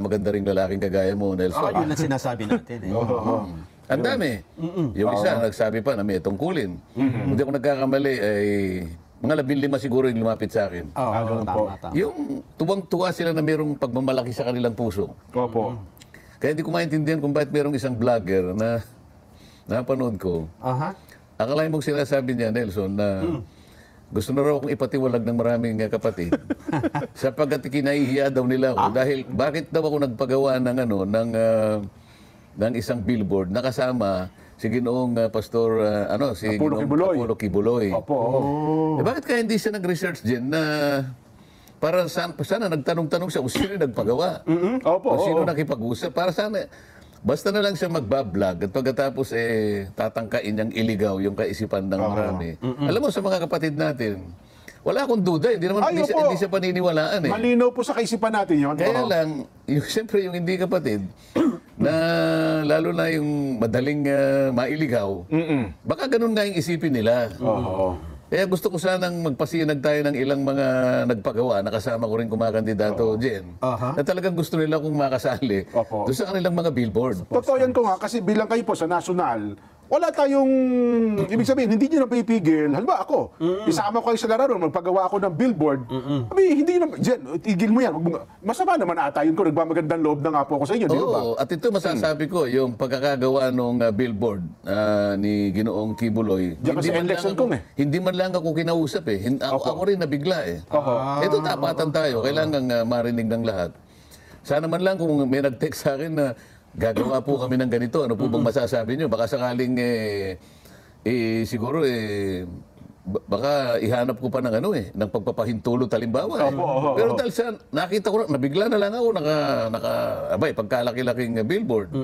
maganda ring lalaking kagaya mo, Nelson. Yun ang sinasabi natin. Ang dami. Yung isa, nagsabi pa na may tungkulin. Hindi ako nagkakamali, ay mga 15 siguro yung lumapit sa akin. Tama. Yung tuwang-tuwa sila na mayroong pagmamalaki sa kanilang puso. Opo. Kaya hindi ko maintindihan kung bakit mayroong isang vlogger na napanood ko. Akalain mong sinasabi niya, Nelson, na gusto na raw akong ipatiwalag ng maraming kapatid sapagkat kinahihiya daw nila ako. Dahil bakit daw ako nagpagawa ng ng isang billboard na kasama si Ginoong Pastor si Apollo Kibuloy. Opo. Bakit kaya hindi siya nag-research din na para sana nagtanong-tanong siya kung sino nagpagawa? Opo. O sino nakipag-usap? Para sana basta na lang siya magbablog at pagkatapos tatangkain niyang iligaw yung kaisipan ng marami. Alam mo, sa mga kapatid natin, wala akong duda. Hindi naman hindi siya paniniwalaan. Malinaw po sa kaisipan natin yun. Kaya lang, siyempre yung hindi kapatid, na lalo na yung madaling mailigaw, baka ganun nga yung isipin nila. Kaya gusto ko sanang magpasinag tayo ng ilang mga nagpagawa, nakasama ko rin kumakandidato dyan, na talagang gusto nila kung makasali doon sa kanilang mga billboard. Totoo yan ko nga, kasi bilang kayo po sa national, wala tayong, ibig sabihin, hindi nyo na pipigil. Halimbawa ako, isama ko kayo sa laro, magpagawa ako ng billboard. Hindi na, tigil mo yan. Masama naman ata yun ko, nagmamagandang loob na nga po ako sa inyo, di ba? At ito masasabi ko, yung pagkakagawa ng billboard ni Ginoong Kibuloy, hindi man lang ako kinausap ako rin nabigla Ito tapatan tayo, kailangan marinig ng lahat. Sana man lang kung may nag-text sa akin na gagawa po kami ng ganito, ano po bang masasabi nyo? Baka sakaling siguro baka ihanap ko pa ng ng pagpapahintulot halimbawa. Pero dahil sa nakita ko, nabigla na lang ako pagkalaki-laking billboard.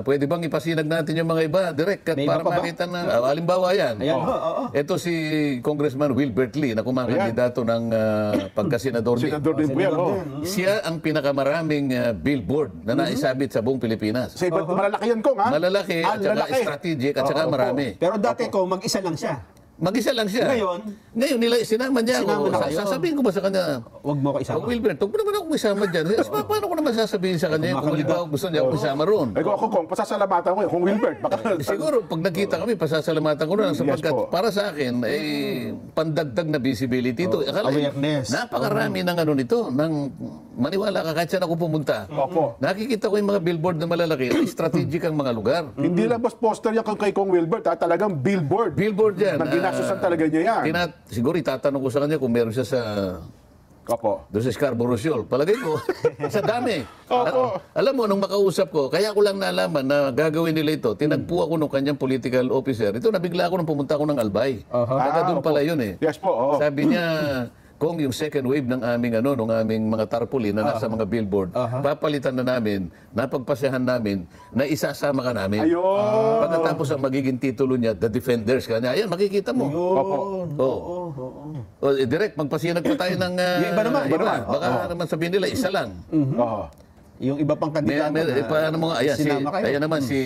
Pwede bang ipasinag natin yung mga iba direct para makita na halimbawa yan. Ito si Congressman Wilbert Lee na kumakandidato ng pagkasenador din. Senador din po yan. Siya ang pinakamaraming billboard na naisabit sa buong Pilipinas. Sa iba't malalaki yan ko, ha? Malalaki at saka strategic at saka marami. Pero dati ko, mag-isa lang siya. Mag-isa lang siya. Ngayon nila sinama niya ako. Sasabihin ko ba sa kanya, huwag mo ko isama. Wilbert, huwag mo naman ako isama dyan. Paano ko naman sasabihin sa kanya kung halimbawa gusto niya ako isama roon? Kung pasasalamatan ko kung Wilbert. Siguro, pag nakita kami, pasasalamatan ko na sapagkat para sa akin, pandagdag na visibility ito. Awareness. Napakarami ng nito, ng maniwala ka kahit saan ako pumunta. Nakikita ko yung mga billboard na malalaki, strategic ang mga lugar. Hindi lang bas poster yan kay Kong Wilbert, talagang billboard. Billboard yan. Ginasusan talaga niya yan. Siguro itatanong ko sa kanya kung meron siya sa doon sa Scarborough Shoal. Palagay ko, sa dami. Alam mo, nung makausap ko, kaya ko lang nalaman na gagawin nila ito. Tinagpo ako ng kanyang political officer. Ito, nabigla ako nung pumunta ako ng Albay. Doon pala yun Yes po. Sabi niya, kung yung second wave ng aming aming mga tarpaulin na nasa mga billboard, papalitan na namin, napagpasyahan namin, na isasama ka namin. Pagkatapos ang magiging titulo niya, The Defenders ka niya. Ayan, makikita mo. Direct, magpasinag pa tayo ng iba naman. Baka naman sabihin nila, isa lang. Yung iba pang kandidato ayan naman si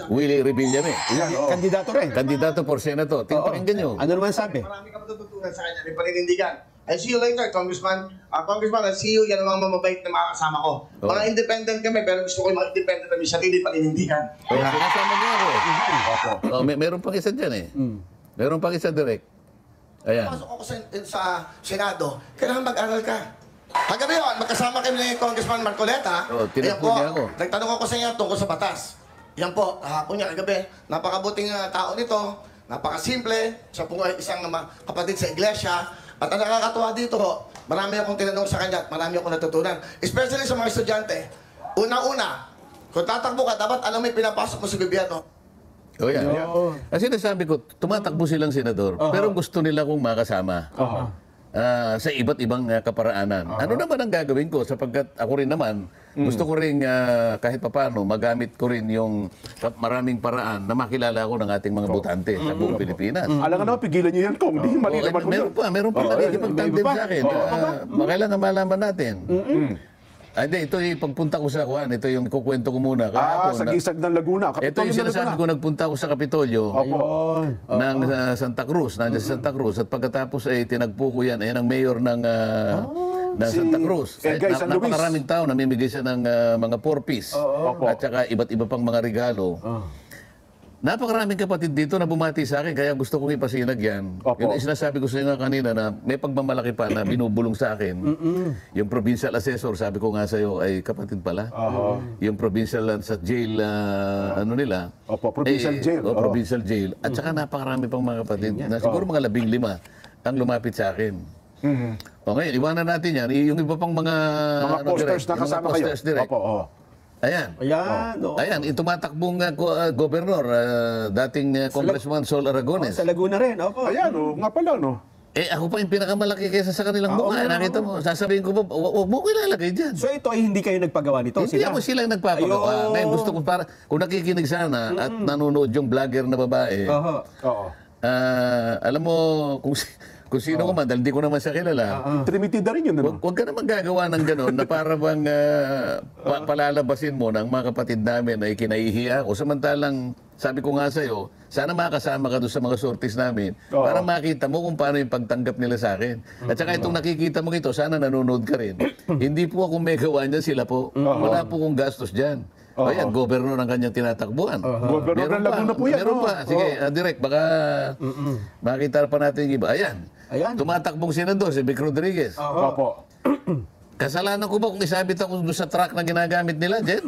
Willie Revillame. Kandidato rin. Kandidato for Senator. Pakinggan nyo. Ano naman sabi? Marami ka matututunan sa kanya. May paninindigan. I see you later, Congressman. Congressman, I see you. Yan ang mga mamabait na mga kasama ko. Mga independent kami, pero gusto ko yung mga independent na may sarili paninindigan. Sinasama niya ako. Meron pang isa dyan Meron pang isa direct. Ayan. Pasok ako sa Senado, kailangan mag-aral ka. Kagabi yun, magkasama kami ni Congressman Marcoleta. Tinagpo niya ako. Nagtanong ako sa inyo tungkol sa batas. Yan po, kahapon niya, kagabi. Napakabuting tao nito, napakasimple. Siya po ay isang kapatid sa iglesia. At ang nakakatuwa dito, marami akong tinanong sa kanya at marami akong natutunan. Especially sa mga estudyante. Una-una, kung tatakbo ka, dapat alam mo yung pinapasok mo sa gobyerno. Yan. Kasi nasabi ko, tumatakbo silang senador, pero gusto nila kong makasama. Sa iba't ibang kaparaanan. Ano naman ang gagawin ko sapagkat ako rin naman gusto ko rin kahit papaano magamit ko rin yung maraming paraan na makilala ko ng ating mga botante sa buong Pilipinas. Alam nga naman, pigilan niyo yan kung hindi mali naman ko. Meron pa nakikipagtandem sa akin. Kailangan malaman natin. Hindi, ito yung pagpunta ko sa Juan. Ito yung kukwento ko muna. Sa Gisag ng Laguna. Ito yung sinasabi ko, nagpunta ako sa Kapitolyo ng Santa Cruz. Nandiyan sa Santa Cruz. At pagkatapos ay tinagpo ko yan. Ayan ang mayor ng na Santa Cruz. San Luis. Napakaraming tao, namimigay siya ng mga 4-piece. Opo. At saka iba't iba pang mga regalo. Napakaraming kapatid dito na bumati sa akin, kaya gusto kong ipasinag yan. Opo. Yung sinasabi ko sa inyo kanina na may pagmamalaki pa na binubulong sa akin. Yung provincial assessor, sabi ko nga sa iyo, ay kapatid pala. Yung provincial sa jail, ano nila. Opo, provincial jail. Provincial jail. At saka napakarami pang mga kapatid. Na siguro mga 15 ang lumapit sa akin. O ngayon, iwanan natin yan. Yung iba pang mga... Mga posters na kasama kayo. Opo, Ayan. Ayan, no. Ayan, tumatakbong gobernador, dating Congressman Sol Aragones. Sa Laguna rin, opo. Ayan, nga pala, no? Ako pa yung pinakamalaki kaysa sa kanilang mukha. Nakita mo, sasabihin ko ba, huwag mo ko ilalagay dyan. So ito ay hindi kayo nagpagawa nito? Hindi ako silang nagpapagawa. Ngayon gusto ko para, kung nakikinig sana at nanonood yung vlogger na babae, Oo. alam mo, kung sino ko man, dahil hindi ko naman siya kilala, Trinity na rin yun, ano? huwag ka naman gagawa ng gano'n na para bang palalabasin mo ng mga kapatid namin na ikinahihiya ako. Samantalang, sabi ko nga sa'yo, sana makasama ka doon sa mga sorties namin para makita mo kung paano yung pagtanggap nila sa akin. At saka itong nakikita mo ito, sana nanonood ka rin. Hindi po ako may gawa niyan, sila po. Wala po kong gastos dyan. Ayan, gobernador ang kanyang tinatakbuhan. Gobernador ng Laguna po yan. Meron pa. Sige, direct, baka makita pa natin yung iba. Ayan. Tumatakbong senador, si Vic Rodriguez. Opo. Kasalanan ko ba kung isabit ako doon sa truck na ginagamit nila, Jen?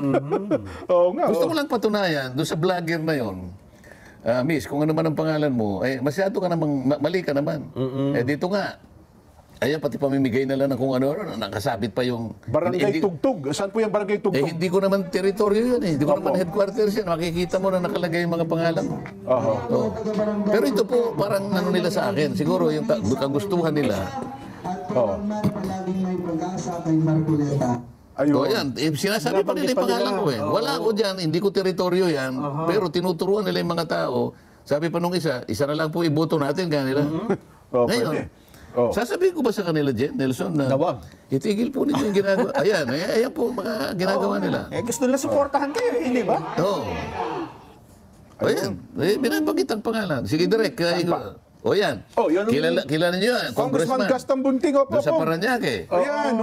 Oo nga. Gusto ko lang patunayan, doon sa vlogger na yon. Miss, kung ano man ang pangalan mo, masyado ka namang, mali ka naman. Dito nga, ayan, pati pamimigay na lang ng kung ano, nakasabit pa yung... Barangay Tugtog. Saan po yung Barangay Tugtog? hindi ko naman teritoryo yun eh. Hindi ko naman headquarters yan. Makikita mo na nakalagay yung mga pangalan mo. Pero ito po, parang ano nila sa akin. Siguro yung kagustuhan nila. Ayun. Yan. Sinasabi pa nila yung pangalan ko eh. Wala ako dyan, hindi ko teritoryo yan. Pero tinuturuan nila yung mga tao. Sabi pa nung isa na lang po iboto natin kanila. Ngayon, sasabihin ko ba sa kanila, Jen, Nelson, na itigil po ninyo yung ginagawa. Ayan po mga ginagawa nila. Gusto nila supportahan kayo, hindi ba? Oo. Ayan, binabanggit ang pangalan. Sige, direct. Yan. Kilala niyo yan, Congressman Congressman. Gaston Bunting, opo. Doon sa Paranaque. Ayan,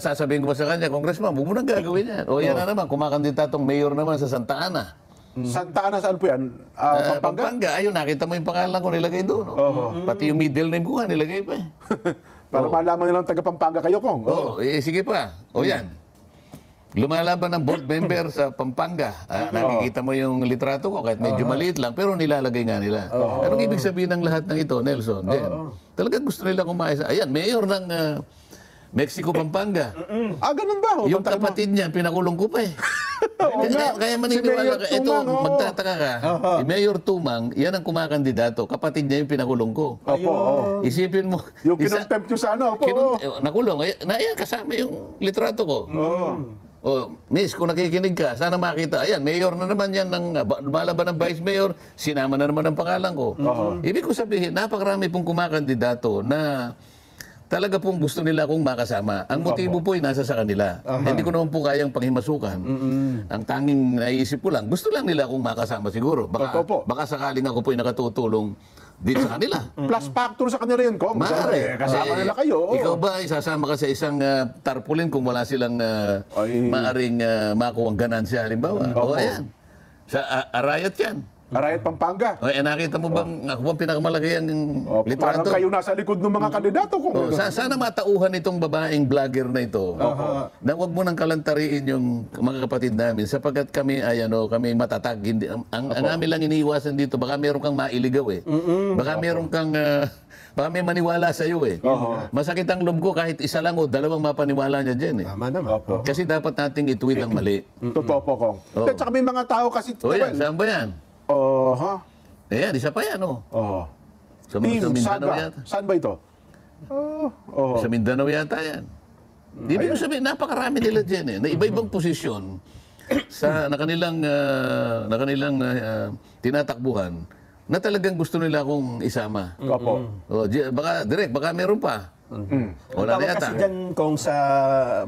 Sasabihin ko ba sa kanya, Congressman, huwag mo nang gagawin yan. Yan na naman, kumakandidatong mayor naman sa Santa Ana. Santa Ana, saan po yan? Pampanga? Pampanga. Ayun, nakita mo yung pangalan ko nilagay doon. Pati yung middle name ko nga nilagay pa eh. Para malaman nilang taga Pampanga kayo, Kong. Sige pa. Yan. Lumalaban ng board member sa Pampanga. Nakikita mo yung litrato ko kahit medyo maliit lang pero nilalagay nga nila. Anong ibig sabihin ng lahat ng ito, Nelson? Talagang gusto nila kumaisa. Ayan, mayor ng Mexico, Pampanga. Ganun ba? Yung kapatid niya, pinakulong ko pa eh. Kaya maniniwala ka. Ito, magtataka ka. Si Mayor Tumang, yan ang kumakandidato. Kapatid niya yung pinakulong ko. Isipin mo. Yung kinontempt nyo sa ano, opo. Nakulong. Ayan, kasama yung litrato ko. Miss, kung nakikinig ka, sana makita. Ayan, mayor na naman yan ng malaban ng vice mayor, sinama na naman ang pangalan ko. Ibig ko sabihin, napakarami pong kumakandidato na talaga pong gusto nila akong makasama. Ang motibo po ay nasa sa kanila. Hindi ko naman po kayang panghimasukan. Ang tanging naiisip ko lang, gusto lang nila akong makasama siguro. Baka sakaling ako po ay nakatutulong din sa kanila. Plus factor sa kanila yun, Kong. Maaari. Kasama nila kayo. Ikaw ba ay sasama ka sa isang tarpaulin kung wala silang maaring makuha ang ganansya halimbawa? Ayan. Sa Arayat yan. Arayat, Pampanga. Nakita mo bang ako bang pinakamalaki ang Parang litrato? kayo nasa likod ng mga kandidato, Kong. Sana matauhan itong babaeng vlogger na ito na huwag mo nang kalantariin yung mga kapatid namin sapagkat kami ay kami matatag. Ang amin lang iniiwasan dito, baka meron kang mailigaw eh. Baka meron kang baka may maniwala sa iyo eh. Masakit ang loob ko kahit isa lang o dalawang mapaniwala niya diyan eh. Tama naman. Kasi dapat nating ituwid ang mali. Totoo po, Kong. At saka may mga tao kasi... Yan, saan ba yan? Ayan, isa pa yan Sa Mindanao yata. Saan ba ito? Sa Mindanao yata yan. Ibig sabihin, napakarami nila dyan na iba-ibang posisyon na kanilang tinatakbuhan na talagang gusto nila akong isama. Baka meron pa. Wala na yata. Kasi dyan kung sa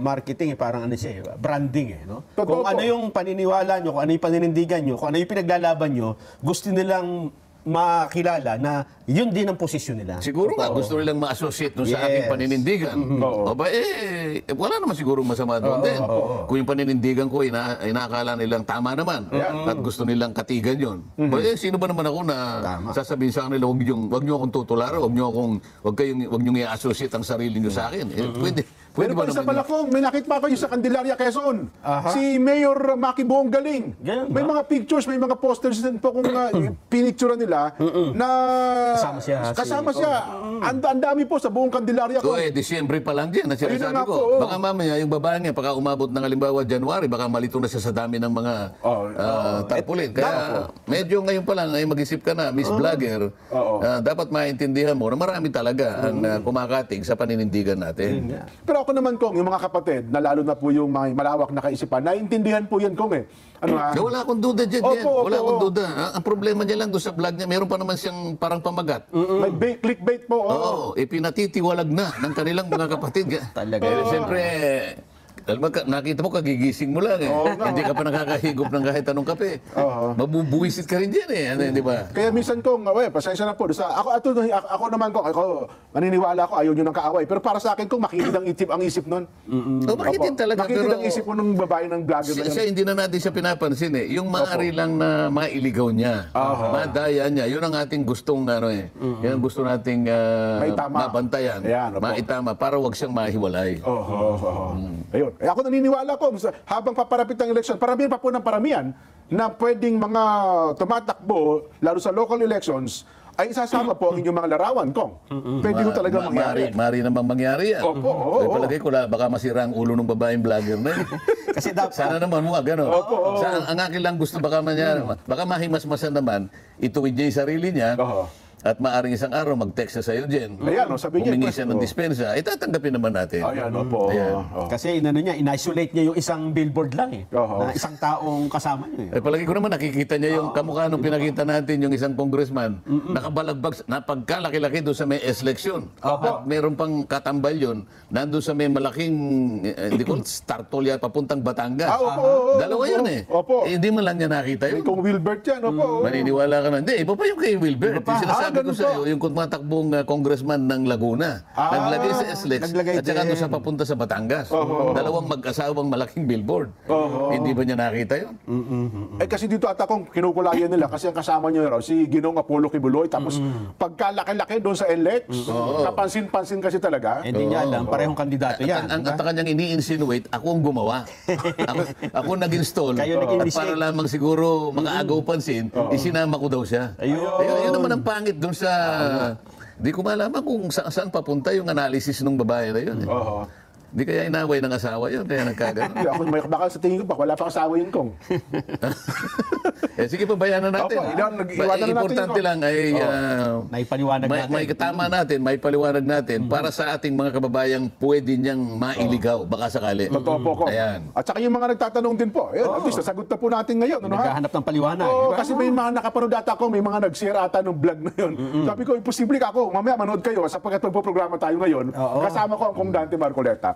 marketing, parang branding no? Totoo Kung ano yung paniniwala nyo, kung ano yung paninindigan nyo, kung ano yung pinaglalaban nyo, gusto nilang makilala na yun din ang posisyon nila. Siguro nga, gusto nilang ma-associate doon sa aking Yes. paninindigan. O ba, wala naman siguro masama doon din. Kung yung paninindigan ko, inaakala nilang tama naman. At gusto nilang katigan yun. O sino ba naman ako na sasabihin sa kanila, wag niyo akong tutularan, wag niyo i-associate ang sarili niyo sa akin. Pwede Pero ba pa isa naman pala yun? kong, may nakita pa kayo sa Candelaria, Quezon. Si Mayor Maki Buong Galing. Ganun May ba? mga pictures, may mga posters din po kung pinicture nila na Kasama siya. Ang dami po sa buong Candelaria ko. Disyembre pa lang din, na Ayun na sinasabi nga ko. po, Baka mamaya, yung babae niya, pagka umabot ng halimbawa January, baka malito na siya sa dami ng mga tarpulin. Kaya medyo ngayon pa lang, ay mag-isip ka na, Miss Vlogger, dapat maintindihan mo na marami talaga ang kumakatig sa paninindigan natin. Pero ako naman, Kong, yung mga kapatid, na lalo na po yung mga malawak na kaisipan, naiintindihan po yan, Kong, eh. Ano ha? Wala akong duda dyan. Opo, Wala opo, akong duda. Ang problema niya lang doon sa vlog niya, meron pa naman siyang parang pamagat. May clickbait po. Oo, ipinatitiwalag na ng kanilang mga kapatid. Talaga. Siyempre, alam mo, nakita mo, kagigising mo lang eh. Hindi ka pa nakakahigop ng kahit anong kape. Mabubuwisit ka rin dyan eh. Ano, di ba? Kaya minsan, Kong, pasensya na po. Ako naman, Kong, ako maniniwala ko, ayaw nyo ng kaaway. Pero para sa akin, Kong, makikita ang isip nun. Makitin talaga. Makikita ang isip mo ng babae ng vlogger na Siya yun. hindi na natin siya pinapansin eh. Yung maaari lang na mailigaw niya, madaya niya, yun ang ating gustong yun ang gusto nating Maitama. mabantayan, Ayan, opo. maitama, para wag siyang mahiwalay. Ayun. Ako naniniwala ko, habang paparapit ang eleksyon, paramihan pa po ng paramihan na pwedeng mga tumatakbo, lalo sa local elections, ay isasama po ang inyong mga larawan, Kong. Pwede ko talaga mangyari. Mari namang mangyari yan. Opo, oo. Ay, palagay ko baka masira ang ulo ng babaeng vlogger na yun. Kasi dapat Sana naman mo, gano'n. Opo, oo. Ang akin lang gusto baka mangyari, baka mahimasmasan naman, ituwid niya yung sarili niya, Oo. at maaaring isang araw mag-text siya sa'yo, Jen. Ayan, sabi niya, Humingi pues, siya ng dispensa, tatanggapin naman natin. Ayan, opo. Ayan. Kasi in-isolate niya yung isang billboard lang eh. Na isang taong kasama niya eh. Palagi ko naman nakikita niya yung kamukha nung pinakita natin yung isang congressman, nakabalagbag, napagkalaki-laki doon sa may eleksyon. At meron pang katambal yun, nandun sa may malaking, hindi ko, Startolia papuntang Batangas. Opo. Dalawa yun eh. Opo. Hindi man lang niya nakita yun. Kung Wilbert yan, opo. Maniniwala ka na. Hindi, iba pa yung kay Wilbert. Yung sinasabi ko ganun sa iyo, yung tumatakbong congressman ng Laguna. Naglagay sa SLEX naglagay at saka din. doon sa papunta sa Batangas. Dalawang mag-asawang malaking billboard. Hindi ba niya nakita yun? Kasi dito ata kong kinukulayan nila kasi ang kasama niya raw si Ginong Apollo Kibuloy tapos pagkalaki-laki doon sa LX, kapansin-pansin kasi talaga. Hindi niya alam, parehong kandidato yan. Ang kanyang ini-insinuate, ako ang gumawa. ako nag-install. Kayo nag-initiate. Para lamang siguro makaagaw pansin, isinama ko daw siya. Yun naman ang pangit doon sa... Di ko malaman kung saan papunta yung analysis ng babae na yun. Di kaya inaway ng asawa yun, kaya nagkagano. Ako baka sa tingin ko pa, wala pa kasawa yun, Kong. Sige, pabayanan natin. Opo, iwanan na natin Importante yun, lang ay Naipaliwanag natin. may katama natin, may paliwanag natin para sa ating mga kababayang pwede niyang mailigaw, baka sakali. Totoo po, Kong. Ayan. At saka yung mga nagtatanong din po, at least nasagot na po natin ngayon. Ano, ha? Naghahanap ng paliwanag. Oo, kasi may mga nakapanood ata ko, may mga nag-share ata ng vlog na yun. Sabi ko, imposible ka ako, mamaya manood kayo sapagkat magpo-programa tayo ngayon. Kasama ko ang Kong Dante Marcoleta.